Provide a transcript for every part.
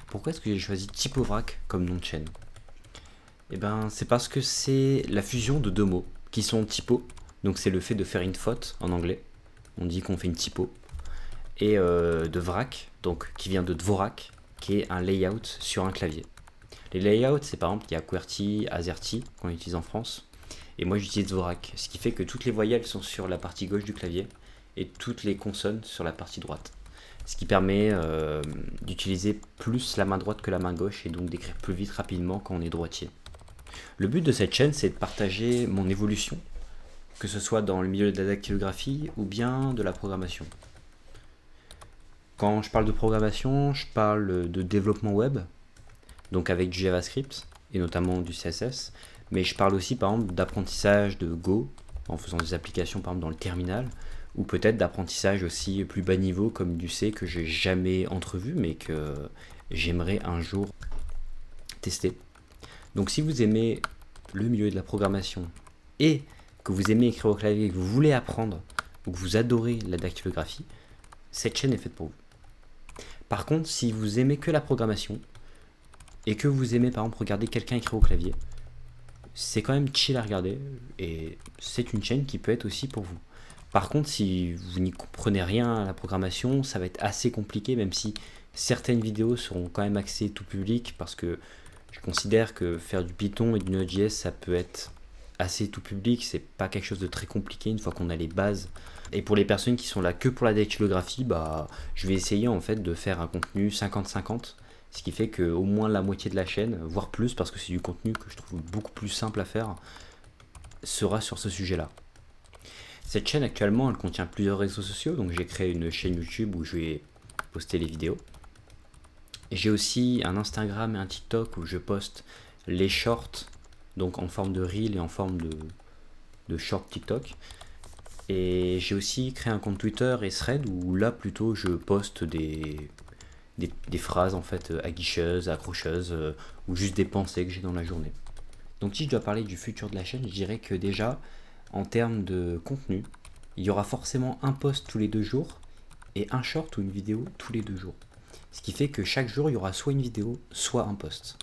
Pourquoi est-ce que j'ai choisi Typovrac comme nom de chaîne? Eh ben, c'est parce que c'est la fusion de deux mots qui sont typo, donc c'est le fait de faire une faute en anglais, on dit qu'on fait une typo, et de vrac, donc qui vient de Dvorak, qui est un layout sur un clavier. Les layouts, c'est par exemple, il y a QWERTY, AZERTY qu'on utilise en France, et moi j'utilise Dvorak, ce qui fait que toutes les voyelles sont sur la partie gauche du clavier et toutes les consonnes sur la partie droite. Ce qui permet d'utiliser plus la main droite que la main gauche et donc d'écrire plus vite rapidement quand on est droitier. Le but de cette chaîne, c'est de partager mon évolution, que ce soit dans le milieu de la dactylographie ou bien de la programmation. Quand je parle de programmation, je parle de développement web, donc avec du JavaScript et notamment du CSS, mais je parle aussi par exemple d'apprentissage de Go, en faisant des applications par exemple dans le terminal, ou peut-être d'apprentissage aussi plus bas niveau comme du C que j'ai jamais entrevu mais que j'aimerais un jour tester. Donc si vous aimez le milieu de la programmation et que vous aimez écrire au clavier, que vous voulez apprendre ou que vous adorez la dactylographie, cette chaîne est faite pour vous. Par contre, si vous aimez que la programmation et que vous aimez par exemple regarder quelqu'un écrire au clavier, c'est quand même chill à regarder et c'est une chaîne qui peut être aussi pour vous. Par contre, si vous n'y comprenez rien à la programmation, ça va être assez compliqué, même si certaines vidéos seront quand même accès tout public, parce que je considère que faire du Python et du Node.js, ça peut être assez tout public, c'est pas quelque chose de très compliqué une fois qu'on a les bases. Et pour les personnes qui sont là que pour la dactylographie, bah, je vais essayer en fait de faire un contenu 50-50, ce qui fait que au moins la moitié de la chaîne, voire plus, parce que c'est du contenu que je trouve beaucoup plus simple à faire, sera sur ce sujet-là. Cette chaîne actuellement, elle contient plusieurs réseaux sociaux, donc j'ai créé une chaîne YouTube où je vais poster les vidéos. Et j'ai aussi un Instagram et un TikTok où je poste les shorts, donc en forme de reel et en forme de short TikTok. Et j'ai aussi créé un compte Twitter et Thread où là plutôt je poste des phrases en fait aguicheuses, accrocheuses, ou juste des pensées que j'ai dans la journée. Donc si je dois parler du futur de la chaîne, je dirais que déjà, en termes de contenu, il y aura forcément un post tous les 2 jours et un short ou une vidéo tous les 2 jours. Ce qui fait que chaque jour, il y aura soit une vidéo, soit un post.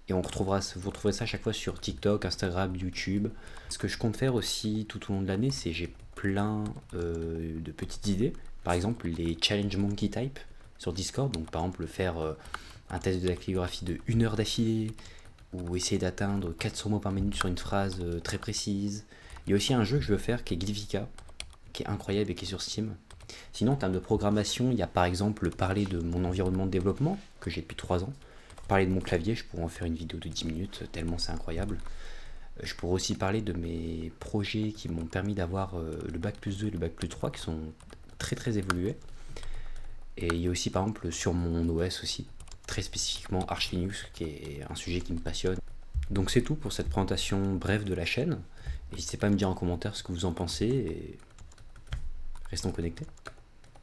Et vous retrouverez ça à chaque fois sur TikTok, Instagram, YouTube. Ce que je compte faire aussi tout au long de l'année, c'est j'ai plein de petites idées. Par exemple, les challenge monkey type sur Discord. Donc par exemple, faire un test de dactylographie de 1 heure d'affilée, ou essayer d'atteindre 400 mots par minute sur une phrase très précise. Il y a aussi un jeu que je veux faire qui est Glyphica, qui est incroyable et qui est sur Steam. Sinon, en termes de programmation, il y a par exemple parler de mon environnement de développement, que j'ai depuis 3 ans. Parler de mon clavier, je pourrais en faire une vidéo de 10 minutes, tellement c'est incroyable. Je pourrais aussi parler de mes projets qui m'ont permis d'avoir le bac plus 2 et le bac plus 3 qui sont très très évolués. Et il y a aussi par exemple sur mon OS aussi, très spécifiquement Arch Linux, qui est un sujet qui me passionne. Donc c'est tout pour cette présentation brève de la chaîne. N'hésitez pas à me dire en commentaire ce que vous en pensez et restons connectés.